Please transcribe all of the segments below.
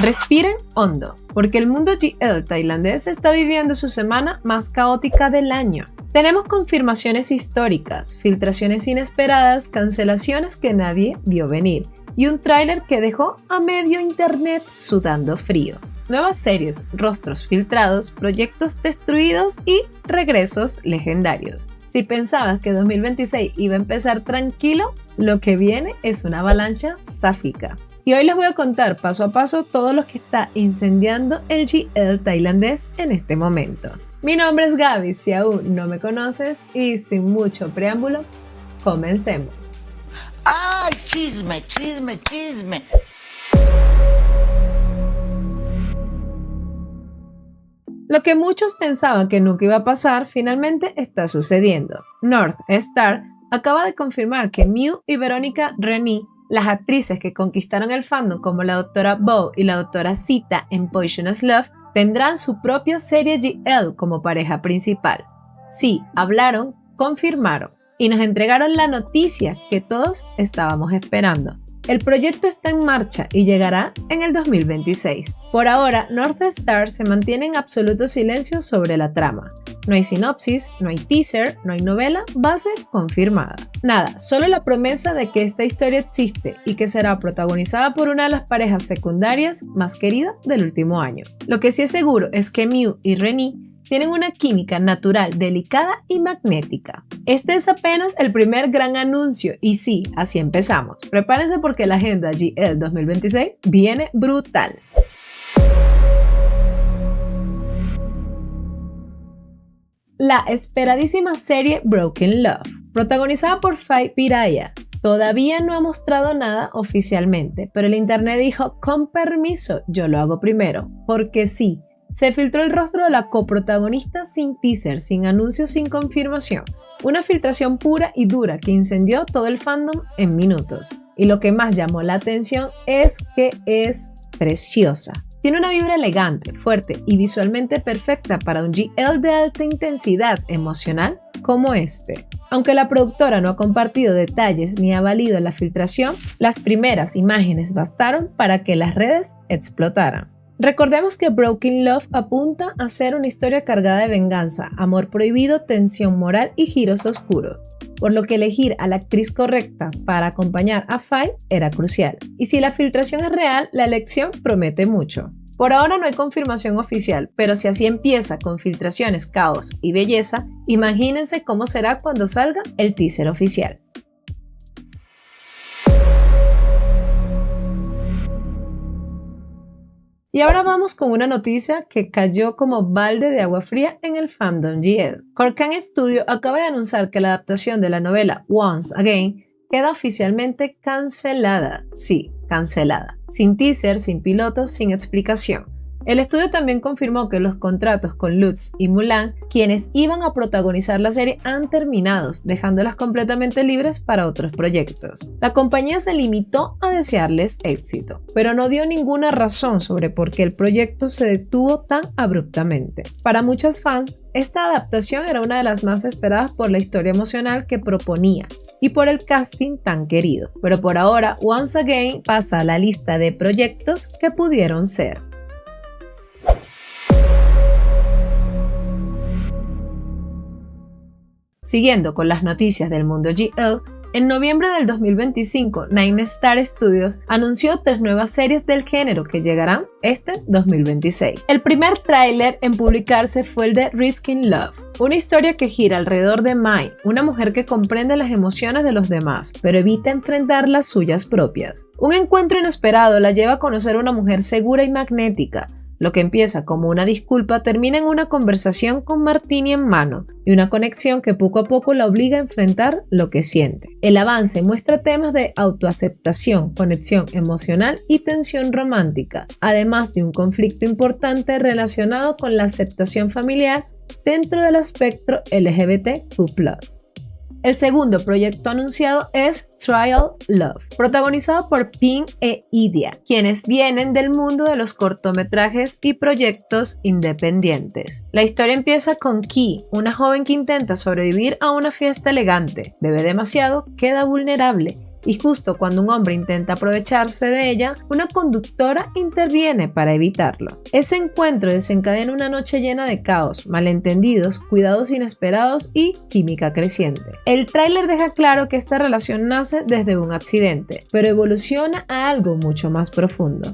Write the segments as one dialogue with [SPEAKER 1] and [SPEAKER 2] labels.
[SPEAKER 1] Respiren hondo, porque el mundo GL tailandés está viviendo su semana más caótica del año. Tenemos confirmaciones históricas, filtraciones inesperadas, cancelaciones que nadie vio venir y un tráiler que dejó a medio internet sudando frío. Nuevas series, rostros filtrados, proyectos destruidos y regresos legendarios. Si pensabas que 2026 iba a empezar tranquilo, lo que viene es una avalancha sáfica. Y hoy les voy a contar paso a paso todo lo que está incendiando el GL tailandés en este momento. Mi nombre es Gaby, si aún no me conoces, y sin mucho preámbulo, comencemos.
[SPEAKER 2] ¡Ay, chisme, chisme, chisme!
[SPEAKER 1] Lo que muchos pensaban que nunca iba a pasar, finalmente está sucediendo. North Star acaba de confirmar que Mew y Veronica Reni, las actrices que conquistaron el fandom como la doctora Bow y la doctora Sita en Poisonous Love, tendrán su propia serie GL como pareja principal. Sí, hablaron, confirmaron y nos entregaron la noticia que todos estábamos esperando. El proyecto está en marcha y llegará en el 2026. Por ahora, North Star se mantiene en absoluto silencio sobre la trama. No hay sinopsis, no hay teaser, no hay novela, base confirmada. Nada, solo la promesa de que esta historia existe y que será protagonizada por una de las parejas secundarias más queridas del último año. Lo que sí es seguro es que Mew y Reni tienen una química natural, delicada y magnética. Este es apenas el primer gran anuncio y sí, así empezamos. Prepárense porque la agenda GL 2026 viene brutal. La esperadísima serie Broken Love, protagonizada por Faye Piraya, todavía no ha mostrado nada oficialmente, pero el internet dijo, con permiso, yo lo hago primero, porque sí. Se filtró el rostro de la coprotagonista sin teaser, sin anuncio, sin confirmación. Una filtración pura y dura que incendió todo el fandom en minutos. Y lo que más llamó la atención es que es preciosa. Tiene una vibra elegante, fuerte y visualmente perfecta para un GL de alta intensidad emocional como este. Aunque la productora no ha compartido detalles ni ha valido la filtración, las primeras imágenes bastaron para que las redes explotaran. Recordemos que Broken Love apunta a ser una historia cargada de venganza, amor prohibido, tensión moral y giros oscuros, por lo que elegir a la actriz correcta para acompañar a Faye era crucial. Y si la filtración es real, la elección promete mucho. Por ahora no hay confirmación oficial, pero si así empieza con filtraciones, caos y belleza, imagínense cómo será cuando salga el teaser oficial. Y ahora vamos con una noticia que cayó como balde de agua fría en el fandom GL. Korkan Studio acaba de anunciar que la adaptación de la novela Once Again queda oficialmente cancelada. Sí, cancelada. Sin teaser, sin piloto, sin explicación. El estudio también confirmó que los contratos con Lutz y Mulan, quienes iban a protagonizar la serie, han terminado, dejándolas completamente libres para otros proyectos. La compañía se limitó a desearles éxito, pero no dio ninguna razón sobre por qué el proyecto se detuvo tan abruptamente. Para muchos fans, esta adaptación era una de las más esperadas por la historia emocional que proponía y por el casting tan querido. Pero por ahora, Once Again pasa a la lista de proyectos que pudieron ser. Siguiendo con las noticias del mundo GL, en noviembre del 2025, Nine Star Studios anunció 3 nuevas series del género que llegarán este 2026. El primer tráiler en publicarse fue el de Risking Love, una historia que gira alrededor de Mai, una mujer que comprende las emociones de los demás, pero evita enfrentar las suyas propias. Un encuentro inesperado la lleva a conocer a una mujer segura y magnética. Lo que empieza como una disculpa termina en una conversación con Martini en mano y una conexión que poco a poco la obliga a enfrentar lo que siente. El avance muestra temas de autoaceptación, conexión emocional y tensión romántica, además de un conflicto importante relacionado con la aceptación familiar dentro del espectro LGBTQ+. El segundo proyecto anunciado es Trial Love, protagonizado por Pink e Idia, quienes vienen del mundo de los cortometrajes y proyectos independientes. La historia empieza con Ki, una joven que intenta sobrevivir a una fiesta elegante, bebe demasiado, queda vulnerable y justo cuando un hombre intenta aprovecharse de ella, una conductora interviene para evitarlo. Ese encuentro desencadena una noche llena de caos, malentendidos, cuidados inesperados y química creciente. El tráiler deja claro que esta relación nace desde un accidente, pero evoluciona a algo mucho más profundo.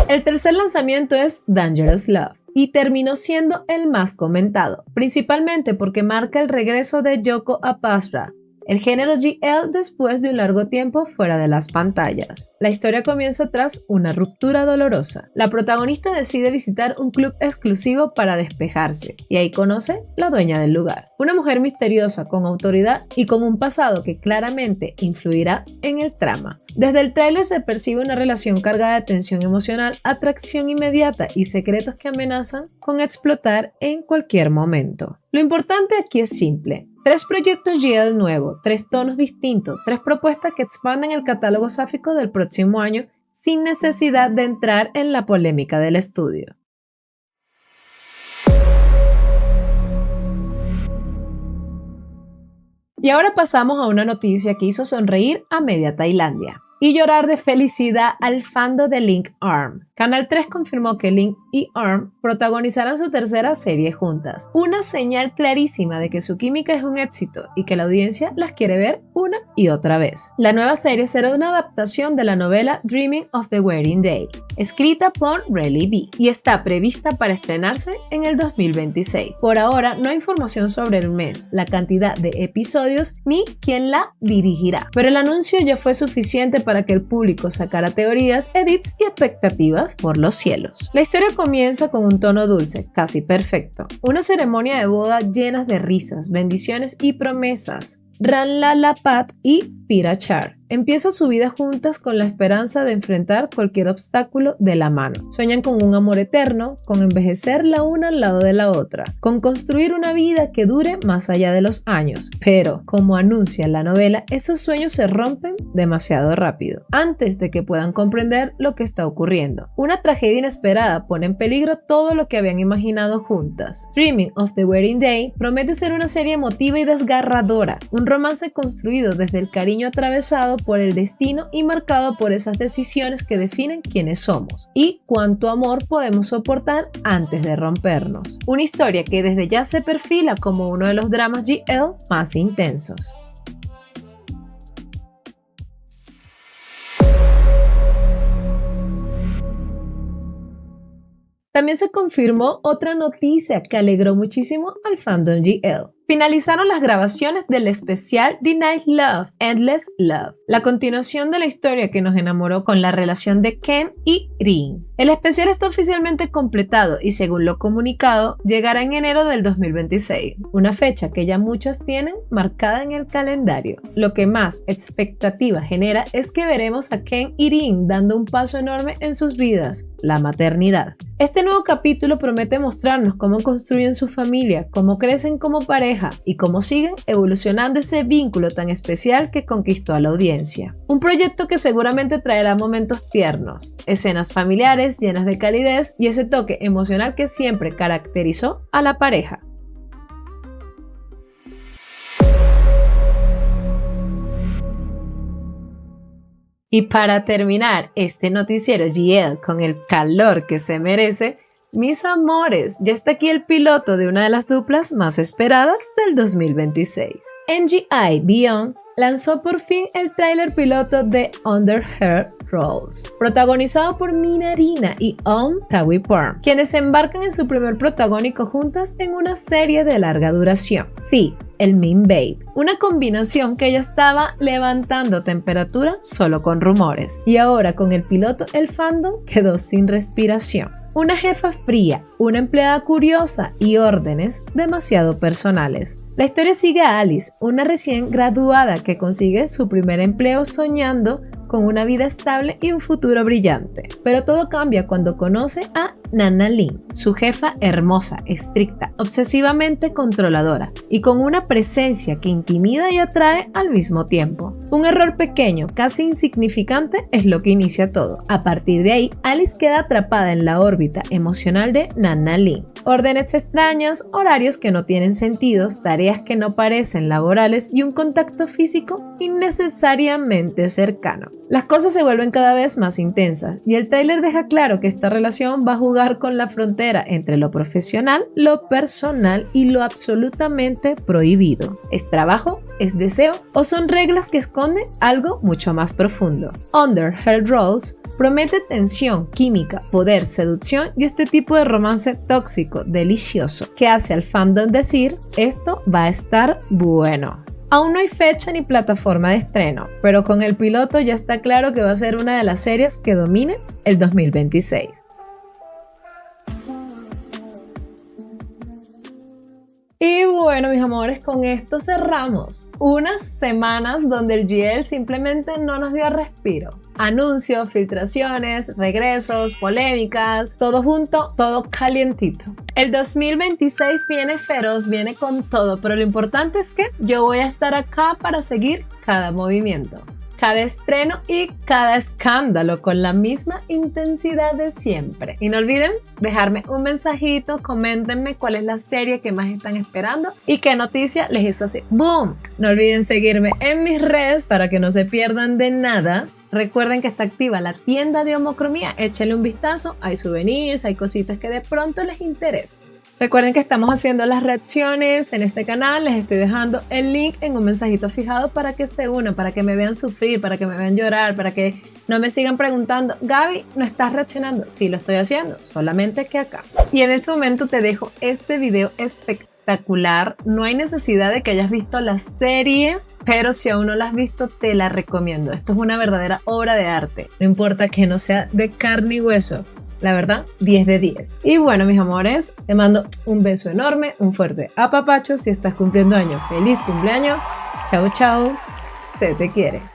[SPEAKER 1] El tercer lanzamiento es Dangerous Love y terminó siendo el más comentado, principalmente porque marca el regreso de Yoko Apasra, el género GL después de un largo tiempo fuera de las pantallas. La historia comienza tras una ruptura dolorosa. La protagonista decide visitar un club exclusivo para despejarse y ahí conoce la dueña del lugar, una mujer misteriosa con autoridad y con un pasado que claramente influirá en el trama. Desde el tráiler se percibe una relación cargada de tensión emocional, atracción inmediata y secretos que amenazan con explotar en cualquier momento. Lo importante aquí es simple. 3 proyectos GL nuevos, 3 tonos distintos, 3 propuestas que expanden el catálogo sáfico del próximo año sin necesidad de entrar en la polémica del estudio. Y ahora pasamos a una noticia que hizo sonreír a media Tailandia y llorar de felicidad al fandom de Link Arm. Canal 3 confirmó que Link y Arm protagonizarán su tercera serie juntas, una señal clarísima de que su química es un éxito y que la audiencia las quiere ver una y otra vez. La nueva serie será una adaptación de la novela Dreaming of the Wedding Day, escrita por Riley B, y está prevista para estrenarse en el 2026. Por ahora no hay información sobre el mes, la cantidad de episodios ni quién la dirigirá, pero el anuncio ya fue suficiente para que el público sacara teorías, edits y expectativas por los cielos. La historia comienza con un tono dulce, casi perfecto. Una ceremonia de boda llena de risas, bendiciones y promesas. Ranlalapat y Pirachar empiezan su vida juntas con la esperanza de enfrentar cualquier obstáculo de la mano. Sueñan con un amor eterno, con envejecer la una al lado de la otra, con construir una vida que dure más allá de los años. Pero, como anuncia la novela, esos sueños se rompen demasiado rápido, antes de que puedan comprender lo que está ocurriendo. Una tragedia inesperada pone en peligro todo lo que habían imaginado juntas. Dreaming of the Wedding Day promete ser una serie emotiva y desgarradora, un romance construido desde el cariño atravesado por el destino y marcado por esas decisiones que definen quiénes somos y cuánto amor podemos soportar antes de rompernos. Una historia que desde ya se perfila como uno de los dramas GL más intensos. También se confirmó otra noticia que alegró muchísimo al fandom GL. Finalizaron las grabaciones del especial The Night Love, Endless Love, la continuación de la historia que nos enamoró con la relación de Ken y Rin. El especial está oficialmente completado y según lo comunicado, llegará en enero del 2026, una fecha que ya muchas tienen marcada en el calendario. Lo que más expectativa genera es que veremos a Ken y Rin dando un paso enorme en sus vidas, la maternidad. Este nuevo capítulo promete mostrarnos cómo construyen su familia, cómo crecen como pareja y cómo siguen evolucionando ese vínculo tan especial que conquistó a la audiencia. Un proyecto que seguramente traerá momentos tiernos, escenas familiares llenas de calidez y ese toque emocional que siempre caracterizó a la pareja. Y para terminar este noticiero GL con el calor que se merece, mis amores, ya está aquí el piloto de una de las duplas más esperadas del 2026. MGI Beyond lanzó por fin el tráiler piloto de Under Her Rolls, protagonizado por Minarina y Tawiporn, quienes embarcan en su primer protagónico juntas en una serie de larga duración. Sí, el Min Babe, una combinación que ya estaba levantando temperatura solo con rumores, y ahora con el piloto el fandom quedó sin respiración. Una jefa fría, una empleada curiosa y órdenes demasiado personales. La historia sigue a Alice, una recién graduada que consigue su primer empleo soñando con una vida estable y un futuro brillante. Pero todo cambia cuando conoce a Nana Lin, su jefa hermosa, estricta, obsesivamente controladora y con una presencia que intimida y atrae al mismo tiempo. Un error pequeño, casi insignificante, es lo que inicia todo. A partir de ahí, Alice queda atrapada en la órbita emocional de Nana Lin, órdenes extrañas, horarios que no tienen sentido, tareas que no parecen laborales y un contacto físico innecesariamente cercano. Las cosas se vuelven cada vez más intensas y el tráiler deja claro que esta relación va a jugar con la frontera entre lo profesional, lo personal y lo absolutamente prohibido. ¿Es trabajo? ¿Es deseo? ¿O son reglas que esconden algo mucho más profundo? Under Her Roles promete tensión, química, poder, seducción y este tipo de romance tóxico, delicioso, que hace al fandom decir, esto va a estar bueno. Aún no hay fecha ni plataforma de estreno, pero con el piloto ya está claro que va a ser una de las series que domine el 2026. Y bueno, mis amores, con esto cerramos. Unas semanas donde el GL simplemente no nos dio respiro. Anuncios, filtraciones, regresos, polémicas, todo junto, todo calientito. El 2026 viene feroz, viene con todo, pero lo importante es que yo voy a estar acá para seguir cada movimiento, cada estreno y cada escándalo con la misma intensidad de siempre. Y no olviden dejarme un mensajito, coméntenme cuál es la serie que más están esperando y qué noticia les hizo así ¡boom! No olviden seguirme en mis redes para que no se pierdan de nada. Recuerden que está activa la tienda de Homocromía, échenle un vistazo, hay souvenirs, hay cositas que de pronto les interesan. Recuerden que estamos haciendo las reacciones en este canal, les estoy dejando el link en un mensajito fijado para que se unan, para que me vean sufrir, para que me vean llorar, para que no me sigan preguntando, Gaby, ¿no estás reaccionando? Sí, lo estoy haciendo, solamente que acá. Y en este momento te dejo este video espectacular, no hay necesidad de que hayas visto la serie, pero si aún no la has visto, te la recomiendo. Esto es una verdadera obra de arte, no importa que no sea de carne y hueso. La verdad, 10 de 10. Y bueno, mis amores, te mando un beso enorme, un fuerte apapacho. Si estás cumpliendo años, feliz cumpleaños. Chau, chau. Se te quiere.